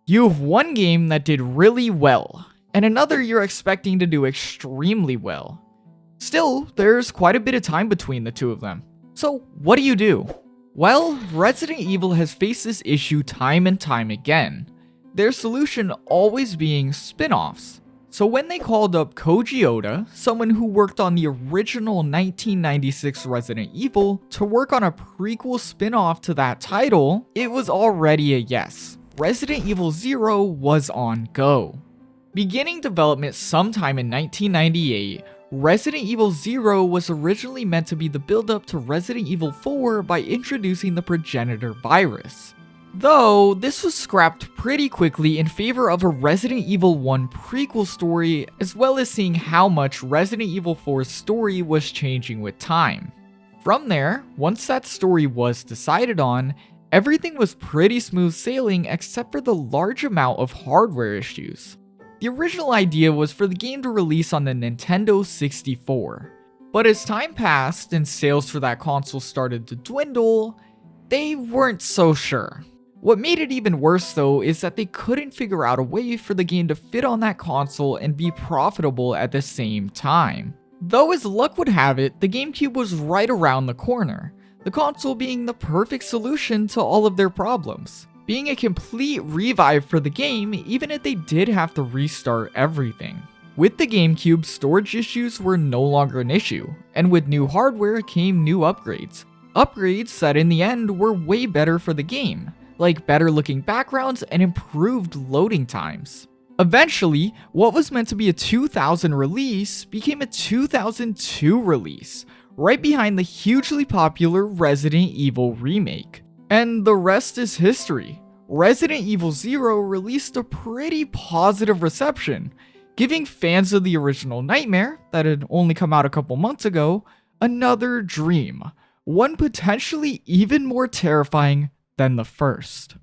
You have one game that did really well, and another you're expecting to do extremely well. Still, there's quite a bit of time between the two of them. So what do you do? Well, Resident Evil has faced this issue time and time again, their solution always being spin-offs. So when they called up Koji Oda, someone who worked on the original 1996 Resident Evil, to work on a prequel spin-off to that title, it was already a yes. Resident Evil 0 was on go. Beginning development sometime in 1998, Resident Evil 0 was originally meant to be the build-up to Resident Evil 4 by introducing the progenitor virus. Though, this was scrapped pretty quickly in favor of a Resident Evil 1 prequel story, as well as seeing how much Resident Evil 4's story was changing with time. From there, once that story was decided on, everything was pretty smooth sailing except for the large amount of hardware issues. The original idea was for the game to release on the Nintendo 64, but as time passed and sales for that console started to dwindle, they weren't so sure. What made it even worse though is that they couldn't figure out a way for the game to fit on that console and be profitable at the same time. Though as luck would have it, the GameCube was right around the corner, the console being the perfect solution to all of their problems, being a complete revive for the game even if they did have to restart everything. With the GameCube, storage issues were no longer an issue, and with new hardware came new upgrades. Upgrades that in the end were way better for the game, like better looking backgrounds and improved loading times. Eventually, what was meant to be a 2000 release became a 2002 release, right behind the hugely popular Resident Evil remake. And the rest is history. Resident Evil 0 released a pretty positive reception, giving fans of the original Nightmare, that had only come out a couple months ago, another dream, one potentially even more terrifying than the first.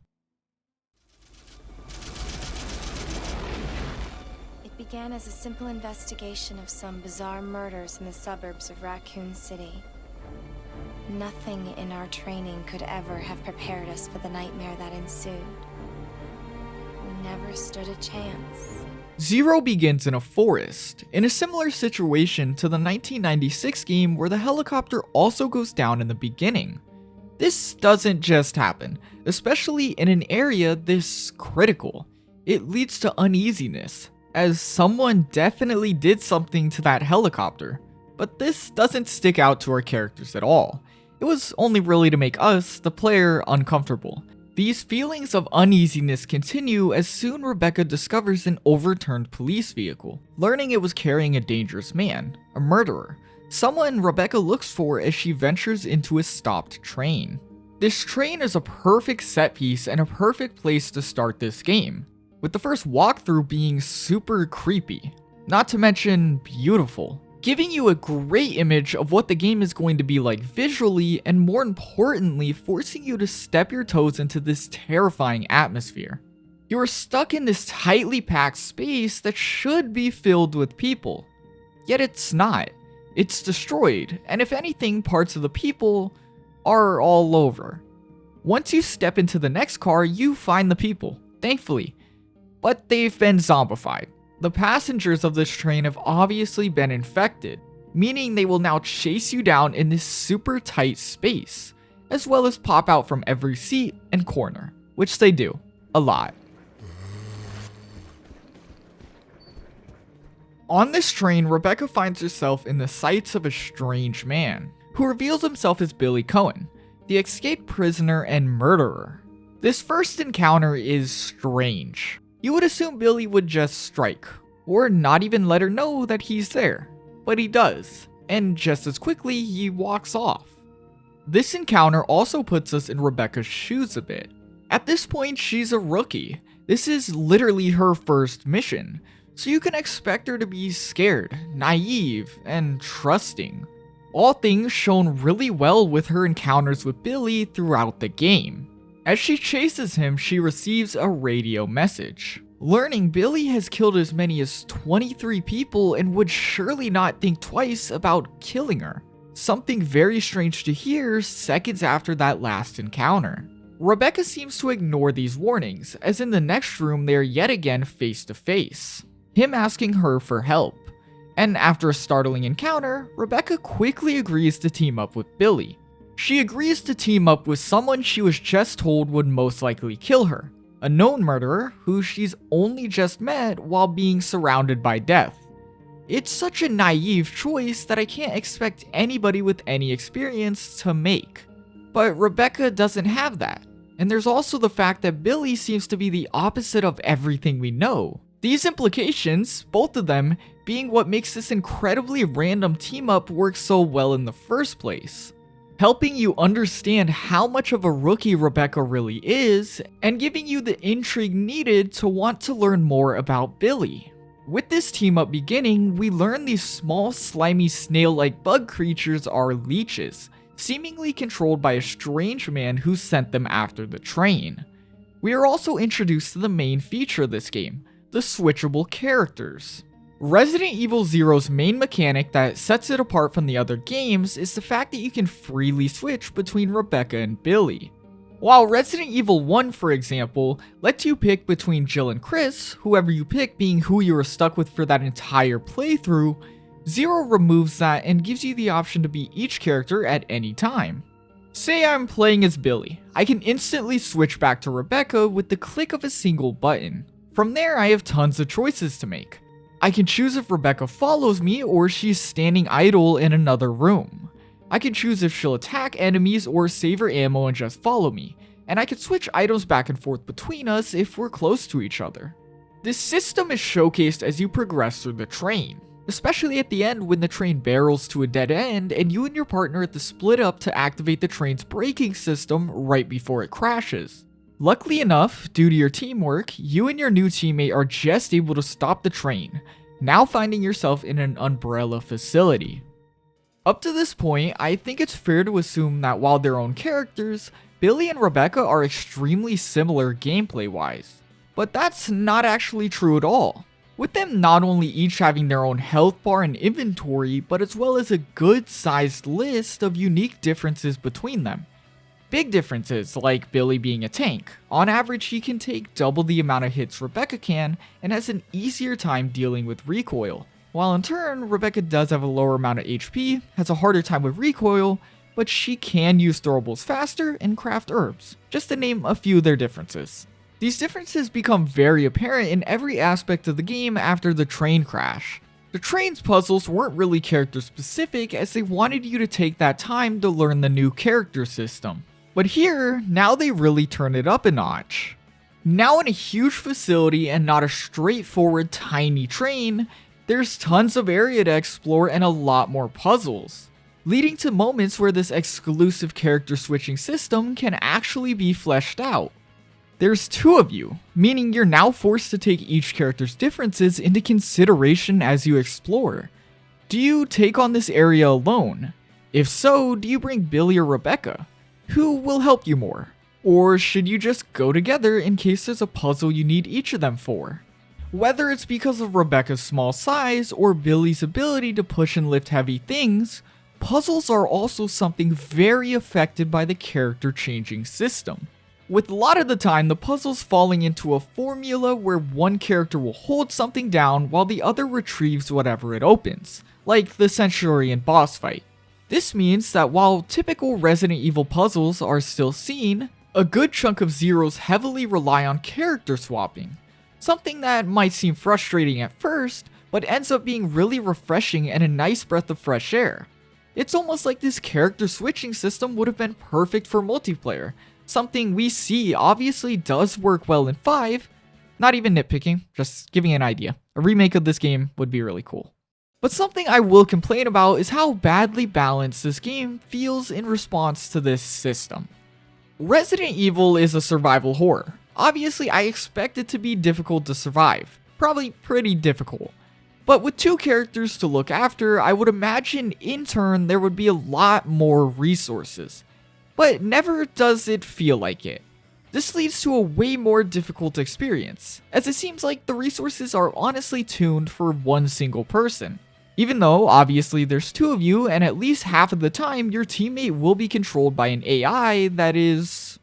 It began as a simple investigation of some bizarre murders in the suburbs of Raccoon City. Nothing in our training could ever have prepared us for the nightmare that ensued. We never stood a chance. 0 begins in a forest, in a similar situation to the 1996 game where the helicopter also goes down in the beginning. This doesn't just happen, especially in an area this critical. It leads to uneasiness, as someone definitely did something to that helicopter. But this doesn't stick out to our characters at all. It was only really to make us, the player, uncomfortable. These feelings of uneasiness continue as soon Rebecca discovers an overturned police vehicle, learning it was carrying a dangerous man, a murderer, someone Rebecca looks for as she ventures into a stopped train. This train is a perfect set piece and a perfect place to start this game, with the first walkthrough being super creepy, not to mention beautiful, giving you a great image of what the game is going to be like visually, and more importantly, forcing you to step your toes into this terrifying atmosphere. You are stuck in this tightly packed space that should be filled with people, yet it's not. It's destroyed, and if anything, parts of the people are all over. Once you step into the next car, you find the people, thankfully, but they've been zombified. The passengers of this train have obviously been infected, meaning they will now chase you down in this super tight space, as well as pop out from every seat and corner, which they do, a lot. On this train, Rebecca finds herself in the sights of a strange man, who reveals himself as Billy Cohen, the escaped prisoner and murderer. This first encounter is strange. You would assume Billy would just strike, or not even let her know that he's there, but he does, and just as quickly he walks off. This encounter also puts us in Rebecca's shoes a bit. At this point, she's a rookie. This is literally her first mission, so you can expect her to be scared, naive, and trusting. All things shown really well with her encounters with Billy throughout the game. As she chases him, she receives a radio message, learning Billy has killed as many as 23 people and would surely not think twice about killing her. Something very strange to hear seconds after that last encounter. Rebecca seems to ignore these warnings, as in the next room they are yet again face to face, him asking her for help. And after a startling encounter, Rebecca quickly agrees to team up with Billy. She agrees to team up with someone she was just told would most likely kill her, a known murderer who she's only just met while being surrounded by death. It's such a naive choice that I can't expect anybody with any experience to make. But Rebecca doesn't have that. And there's also the fact that Billy seems to be the opposite of everything we know. These implications, both of them, being what makes this incredibly random team up work so well in the first place, helping you understand how much of a rookie Rebecca really is, and giving you the intrigue needed to want to learn more about Billy. With this team up beginning, we learn these small slimy snail-like bug creatures are leeches, seemingly controlled by a strange man who sent them after the train. We are also introduced to the main feature of this game, the switchable characters. Resident Evil Zero's main mechanic that sets it apart from the other games is the fact that you can freely switch between Rebecca and Billy. While Resident Evil 1, for example, lets you pick between Jill and Chris, whoever you pick being who you were stuck with for that entire playthrough, Zero removes that and gives you the option to be each character at any time. Say I'm playing as Billy, I can instantly switch back to Rebecca with the click of a single button. From there, I have tons of choices to make. I can choose if Rebecca follows me or she's standing idle in another room. I can choose if she'll attack enemies or save her ammo and just follow me, and I can switch items back and forth between us if we're close to each other. This system is showcased as you progress through the train, especially at the end when the train barrels to a dead end and you and your partner have to split up to activate the train's braking system right before it crashes. Luckily enough, due to your teamwork, you and your new teammate are just able to stop the train, now finding yourself in an umbrella facility. Up to this point, I think it's fair to assume that while their own characters, Billy and Rebecca are extremely similar gameplay-wise. But that's not actually true at all, with them not only each having their own health bar and inventory, but as well as a good-sized list of unique differences between them. Big differences, like Billy being a tank. On average, he can take double the amount of hits Rebecca can, and has an easier time dealing with recoil. While in turn, Rebecca does have a lower amount of HP, has a harder time with recoil, but she can use throwables faster and craft herbs, just to name a few of their differences. These differences become very apparent in every aspect of the game after the train crash. The train's puzzles weren't really character specific as they wanted you to take that time to learn the new character system. But here, now they really turn it up a notch. Now in a huge facility and not a straightforward tiny train, there's tons of area to explore and a lot more puzzles, leading to moments where this exclusive character switching system can actually be fleshed out. There's two of you, meaning you're now forced to take each character's differences into consideration as you explore. Do you take on this area alone? If so, do you bring Billy or Rebecca? Who will help you more? Or should you just go together in case there's a puzzle you need each of them for? Whether it's because of Rebecca's small size or Billy's ability to push and lift heavy things, puzzles are also something very affected by the character changing system. With a lot of the time, the puzzles falling into a formula where one character will hold something down while the other retrieves whatever it opens, like the Centurion boss fight. This means that while typical Resident Evil puzzles are still seen, a good chunk of Zero's heavily rely on character swapping. Something that might seem frustrating at first, but ends up being really refreshing and a nice breath of fresh air. It's almost like this character switching system would have been perfect for multiplayer, something we see obviously does work well in 5, not even nitpicking, just giving an idea. A remake of this game would be really cool. But something I will complain about is how badly balanced this game feels in response to this system. Resident Evil is a survival horror. Obviously, I expect it to be difficult to survive, probably pretty difficult. But with two characters to look after, I would imagine in turn there would be a lot more resources. But never does it feel like it. This leads to a way more difficult experience, as it seems like the resources are honestly tuned for one single person. Even though, obviously, there's two of you, and at least half of the time, your teammate will be controlled by an AI that is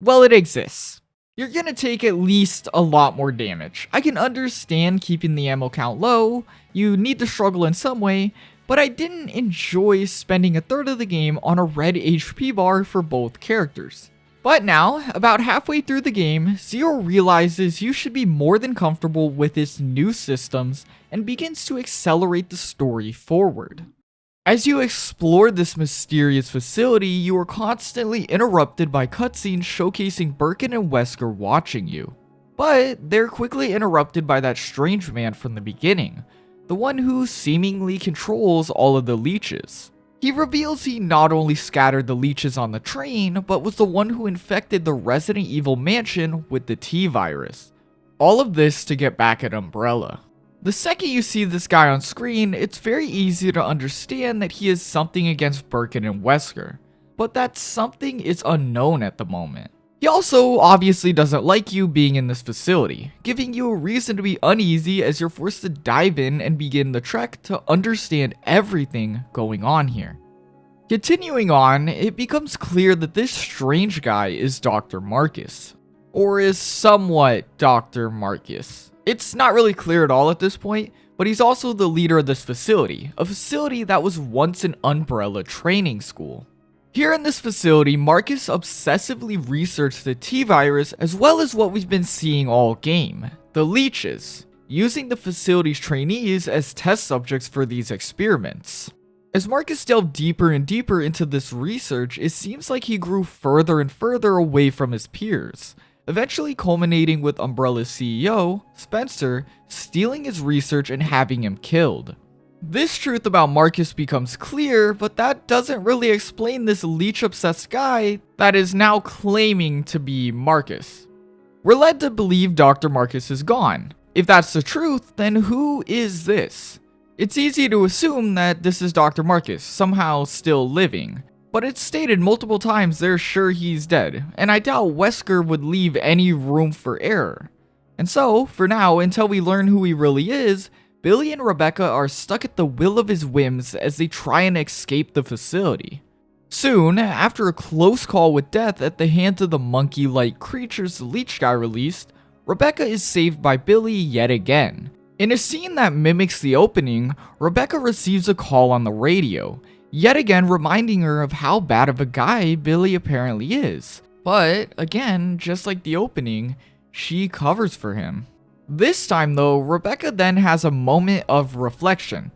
Well, it exists. You're gonna take at least a lot more damage. I can understand keeping the ammo count low, you need to struggle in some way, but I didn't enjoy spending a third of the game on a red HP bar for both characters. But now, about halfway through the game, Zero realizes you should be more than comfortable with its new systems and begins to accelerate the story forward. As you explore this mysterious facility, you are constantly interrupted by cutscenes showcasing Birkin and Wesker watching you. But they're quickly interrupted by that strange man from the beginning, the one who seemingly controls all of the leeches. He reveals he not only scattered the leeches on the train, but was the one who infected the Resident Evil mansion with the T-virus. All of this to get back at Umbrella. The second you see this guy on screen, it's very easy to understand that he has something against Birkin and Wesker, but that something is unknown at the moment. He also obviously doesn't like you being in this facility, giving you a reason to be uneasy as you're forced to dive in and begin the trek to understand everything going on here. Continuing on, it becomes clear that this strange guy is Dr. Marcus, or is somewhat Dr. Marcus. It's not really clear at all at this point, but he's also the leader of this facility, a facility that was once an Umbrella training school. Here in this facility, Marcus obsessively researched the T-virus as well as what we've been seeing all game, the leeches, using the facility's trainees as test subjects for these experiments. As Marcus delved deeper and deeper into this research, it seems like he grew further and further away from his peers, eventually culminating with Umbrella's CEO, Spencer, stealing his research and having him killed. This truth about Marcus becomes clear, but that doesn't really explain this leech-obsessed guy that is now claiming to be Marcus. We're led to believe Dr. Marcus is gone. If that's the truth, then who is this? It's easy to assume that this is Dr. Marcus, somehow still living. But it's stated multiple times they're sure he's dead, and I doubt Wesker would leave any room for error. And so, for now, until we learn who he really is, Billy and Rebecca are stuck at the will of his whims as they try and escape the facility. Soon, after a close call with death at the hands of the monkey-like creatures the leech guy released, Rebecca is saved by Billy yet again. In a scene that mimics the opening, Rebecca receives a call on the radio, yet again reminding her of how bad of a guy Billy apparently is. But again, just like the opening, she covers for him. This time though, Rebecca then has a moment of reflection.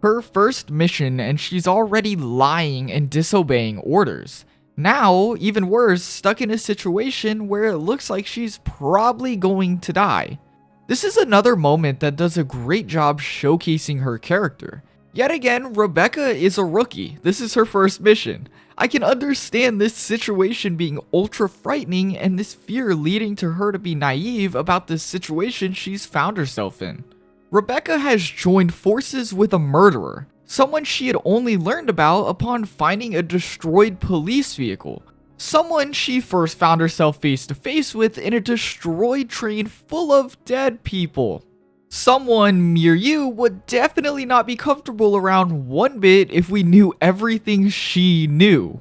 Her first mission and she's already lying and disobeying orders. Now, even worse, stuck in a situation where it looks like she's probably going to die. This is another moment that does a great job showcasing her character. Yet again, Rebecca is a rookie. This is her first mission. I can understand this situation being ultra frightening and this fear leading to her to be naive about the situation she's found herself in. Rebecca has joined forces with a murderer, someone she had only learned about upon finding a destroyed police vehicle. Someone she first found herself face to face with in a destroyed train full of dead people. Someone mere you would definitely not be comfortable around one bit if we knew everything she knew.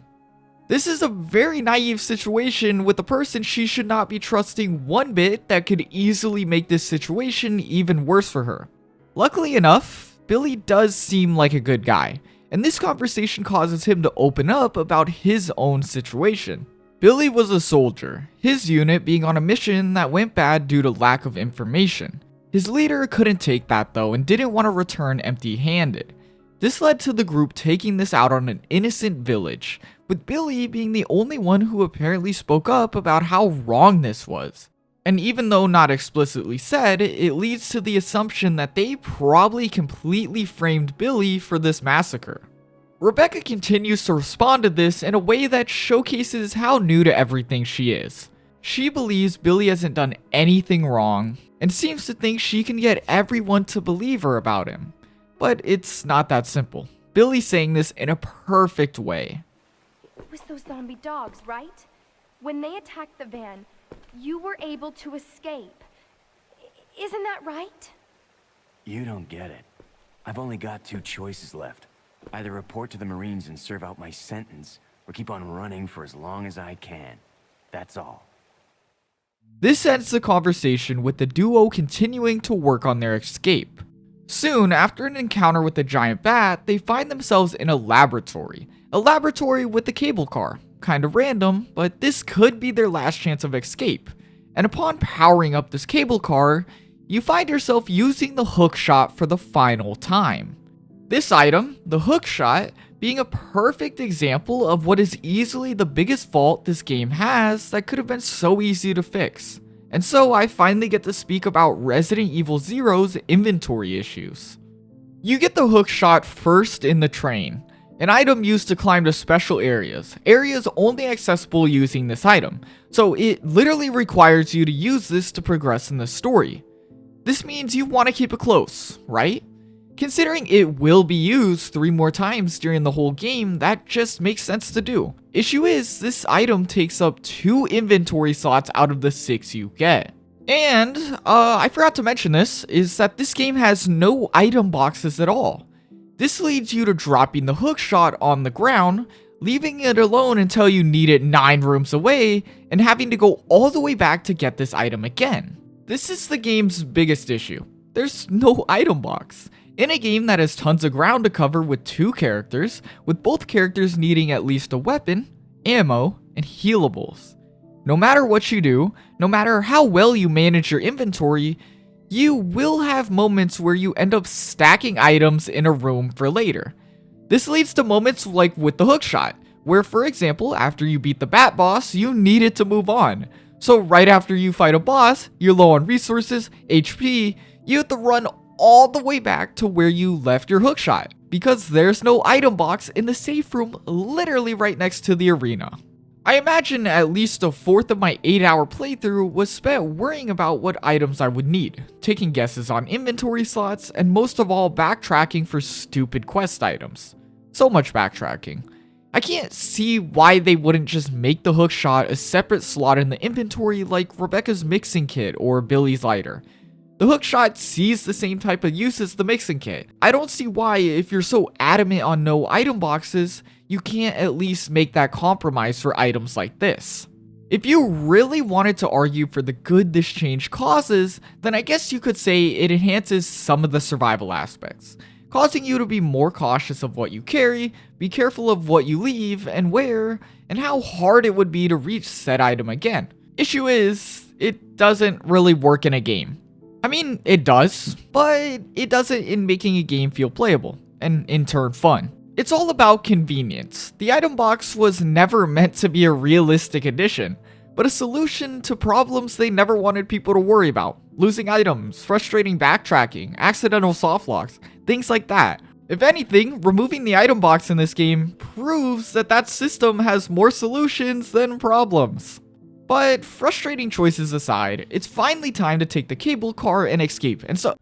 This is a very naive situation with a person she should not be trusting one bit that could easily make this situation even worse for her. Luckily enough, Billy does seem like a good guy, and this conversation causes him to open up about his own situation. Billy was a soldier, his unit being on a mission that went bad due to lack of information. His leader couldn't take that though and didn't want to return empty-handed. This led to the group taking this out on an innocent village, with Billy being the only one who apparently spoke up about how wrong this was. And even though not explicitly said, it leads to the assumption that they probably completely framed Billy for this massacre. Rebecca continues to respond to this in a way that showcases how new to everything she is. She believes Billy hasn't done anything wrong, and seems to think she can get everyone to believe her about him. But it's not that simple. Billy's saying this in a perfect way. It was those zombie dogs, right? When they attacked the van, you were able to escape. Isn't that right? You don't get it. I've only got two choices left. Either report to the Marines and serve out my sentence, or keep on running for as long as I can. That's all. This ends the conversation with the duo continuing to work on their escape. Soon, after an encounter with the giant bat, they find themselves in a laboratory. A laboratory with a cable car. Kinda random, but this could be their last chance of escape. And upon powering up this cable car, you find yourself using the hook shot for the final time. This item, the hook shot, being a perfect example of what is easily the biggest fault this game has that could have been so easy to fix. And so I finally get to speak about Resident Evil Zero's inventory issues. You get the hook shot first in the train, an item used to climb to special areas only accessible using this item, so it literally requires you to use this to progress in the story. This means you want to keep it close, right? Considering it will be used 3 more times during the whole game, that just makes sense to do. Issue is, this item takes up 2 inventory slots out of the 6 you get. And, I forgot to mention this, is that this game has no item boxes at all. This leads you to dropping the hook shot on the ground, leaving it alone until you need it 9 rooms away, and having to go all the way back to get this item again. This is the game's biggest issue. There's no item box. In a game that has tons of ground to cover with 2 characters, with both characters needing at least a weapon, ammo, and healables. No matter what you do, no matter how well you manage your inventory, you will have moments where you end up stacking items in a room for later. This leads to moments like with the hookshot, where for example, after you beat the bat boss, you needed to move on. So right after you fight a boss, you're low on resources, HP, you have to run all the way back to where you left your hookshot, because there's no item box in the safe room literally right next to the arena. I imagine at least a fourth of my 8-hour playthrough was spent worrying about what items I would need, taking guesses on inventory slots, and most of all backtracking for stupid quest items. So much backtracking. I can't see why they wouldn't just make the hookshot a separate slot in the inventory like Rebecca's mixing kit or Billy's lighter. The hookshot sees the same type of use as the mixing kit. I don't see why, if you're so adamant on no item boxes, you can't at least make that compromise for items like this. If you really wanted to argue for the good this change causes, then I guess you could say it enhances some of the survival aspects, causing you to be more cautious of what you carry, be careful of what you leave and where, and how hard it would be to reach said item again. Issue is, it doesn't really work in a game. I mean, it does, but it doesn't in making a game feel playable, and in turn fun. It's all about convenience. The item box was never meant to be a realistic addition, but a solution to problems they never wanted people to worry about. Losing items, frustrating backtracking, accidental softlocks, things like that. If anything, removing the item box in this game proves that that system has more solutions than problems. But frustrating choices aside, it's finally time to take the cable car and escape, and so...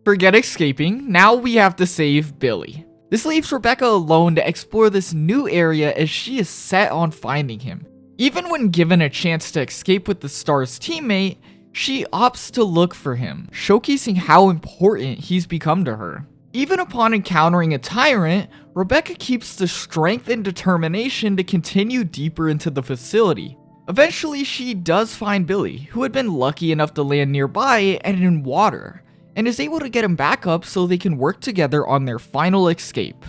Forget escaping, now we have to save Billy. This leaves Rebecca alone to explore this new area as she is set on finding him. Even when given a chance to escape with the STAR's teammate, she opts to look for him, showcasing how important he's become to her. Even upon encountering a tyrant, Rebecca keeps the strength and determination to continue deeper into the facility. Eventually, she does find Billy, who had been lucky enough to land nearby and in water, and is able to get him back up so they can work together on their final escape.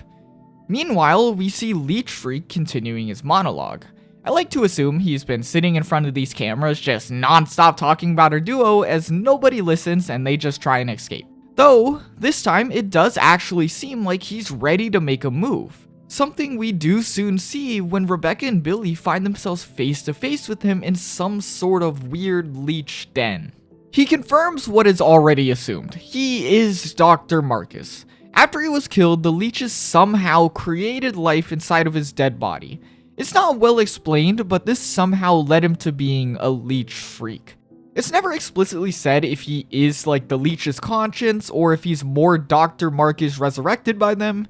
Meanwhile, we see Leech Freak continuing his monologue. I like to assume he's been sitting in front of these cameras just non-stop talking about our duo as nobody listens and they just try and escape. Though, this time it does actually seem like he's ready to make a move. Something we do soon see when Rebecca and Billy find themselves face to face with him in some sort of weird leech den. He confirms what is already assumed. He is Dr. Marcus. After he was killed, the leeches somehow created life inside of his dead body. It's not well explained, but this somehow led him to being a leech freak. It's never explicitly said if he is like the leech's conscience or if he's more Dr. Marcus resurrected by them.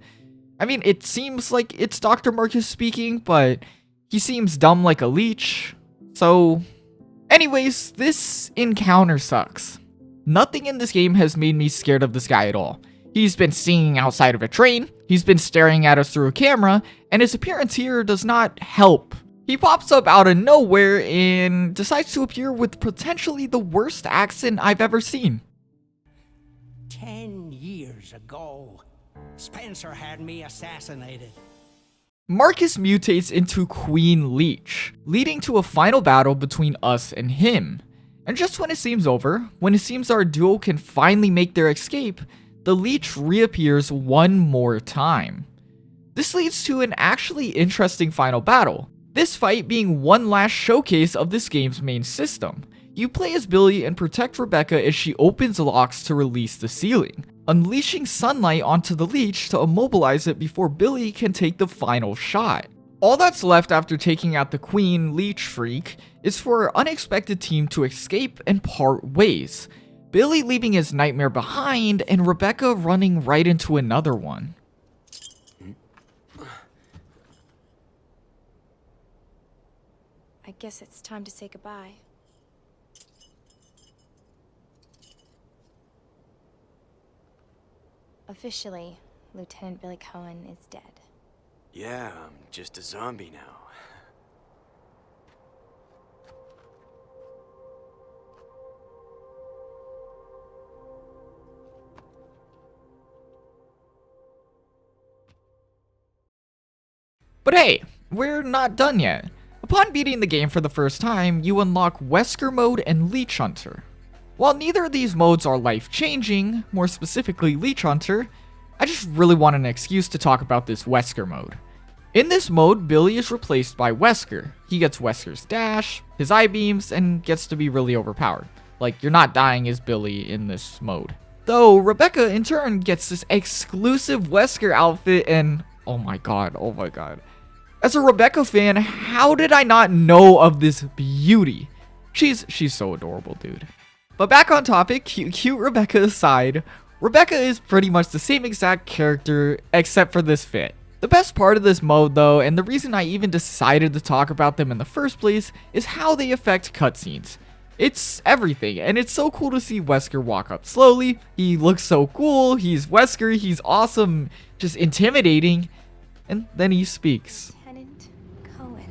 I mean, it seems like it's Dr. Marcus speaking, but he seems dumb like a leech. So, anyways, this encounter sucks. Nothing in this game has made me scared of this guy at all. He's been singing outside of a train, he's been staring at us through a camera, and his appearance here does not help. He pops up out of nowhere and decides to appear with potentially the worst accent I've ever seen. 10 years ago, Spencer had me assassinated. Marcus mutates into Queen Leech, leading to a final battle between us and him. And just when it seems over, when it seems our duo can finally make their escape, the Leech reappears one more time. This leads to an actually interesting final battle, this fight being one last showcase of this game's main system. You play as Billy and protect Rebecca as she opens locks to release the ceiling, unleashing sunlight onto the Leech to immobilize it before Billy can take the final shot. All that's left after taking out the Queen Leech Freak is for our unexpected team to escape and part ways, Billy leaving his nightmare behind and Rebecca running right into another one. I guess it's time to say goodbye. Officially, Lieutenant Billy Cohen is dead. Yeah, I'm just a zombie now. But hey, we're not done yet. Upon beating the game for the first time, you unlock Wesker Mode and Leech Hunter. While neither of these modes are life-changing, more specifically Leech Hunter, I just really want an excuse to talk about this Wesker Mode. In this mode, Billy is replaced by Wesker. He gets Wesker's dash, his eye beams, and gets to be really overpowered. Like, you're not dying as Billy in this mode. Though, Rebecca in turn gets this exclusive Wesker outfit and oh my god. As a Rebecca fan, how did I not know of this beauty? She's so adorable, dude. But back on topic, cute Rebecca aside, Rebecca is pretty much the same exact character except for this fit. The best part of this mode though, and the reason I even decided to talk about them in the first place, is how they affect cutscenes. It's everything, and it's so cool to see Wesker walk up slowly. He looks so cool, he's Wesker, he's awesome, just intimidating, and then he speaks. Lieutenant Cohen.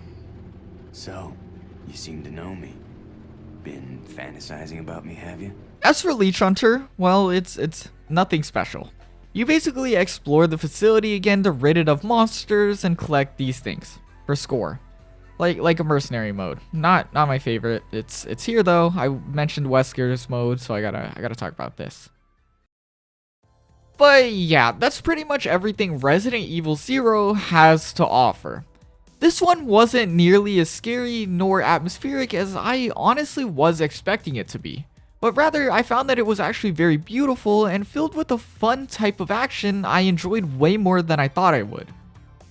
So, you seem to know me. Been fantasizing about me, have you? As for Leech Hunter, well, it's nothing special. You basically explore the facility again to rid it of monsters and collect these things for score. Like a mercenary mode. Not my favorite. It's here though. I mentioned Wesker's mode, so I gotta talk about this. But yeah, that's pretty much everything Resident Evil 0 has to offer. This one wasn't nearly as scary nor atmospheric as I honestly was expecting it to be. But rather, I found that it was actually very beautiful and filled with a fun type of action I enjoyed way more than I thought I would.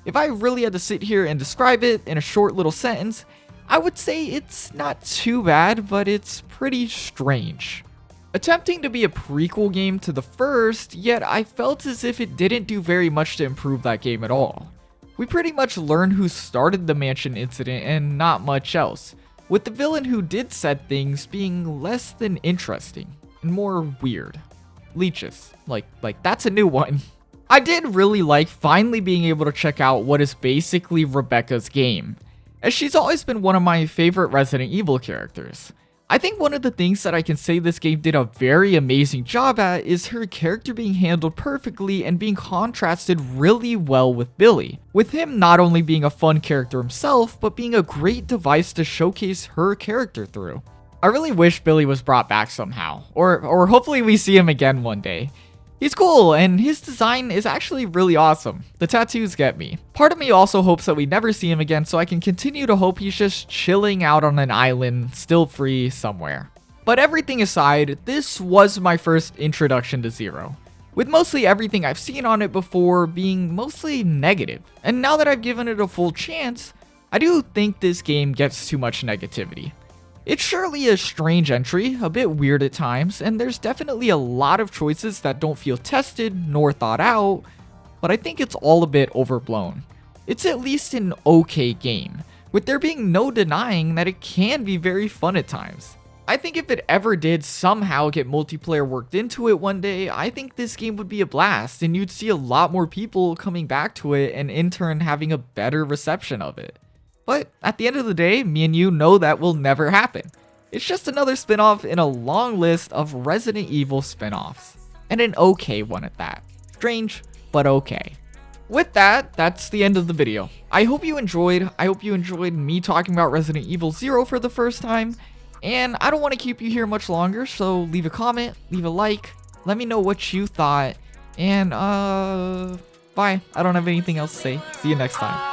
If I really had to sit here and describe it in a short little sentence, I would say it's not too bad, but it's pretty strange. Attempting to be a prequel game to the first, yet I felt as if it didn't do very much to improve that game at all. We pretty much learned who started the mansion incident and not much else, with the villain who did said things being less than interesting and more weird. Leeches. Like that's a new one. I did really like finally being able to check out what is basically Rebecca's game, as she's always been one of my favorite Resident Evil characters. I think one of the things that I can say this game did a very amazing job at is her character being handled perfectly and being contrasted really well with Billy, with him not only being a fun character himself, but being a great device to showcase her character through. I really wish Billy was brought back somehow, or hopefully we see him again one day. He's cool, and his design is actually really awesome. The tattoos get me. Part of me also hopes that we never see him again so I can continue to hope he's just chilling out on an island, still free somewhere. But everything aside, this was my first introduction to Zero, with mostly everything I've seen on it before being mostly negative. And now that I've given it a full chance, I do think this game gets too much negativity. It's surely a strange entry, a bit weird at times, and there's definitely a lot of choices that don't feel tested nor thought out, but I think it's all a bit overblown. It's at least an okay game, with there being no denying that it can be very fun at times. I think if it ever did somehow get multiplayer worked into it one day, I think this game would be a blast and you'd see a lot more people coming back to it and in turn having a better reception of it. But at the end of the day, me and you know that will never happen. It's just another spin-off in a long list of Resident Evil spin-offs. And an okay one at that. Strange, but okay. With that, that's the end of the video. I hope you enjoyed. I hope you enjoyed me talking about Resident Evil 0 for the first time. And I don't want to keep you here much longer, so leave a comment, leave a like, let me know what you thought. And bye. I don't have anything else to say. See you next time.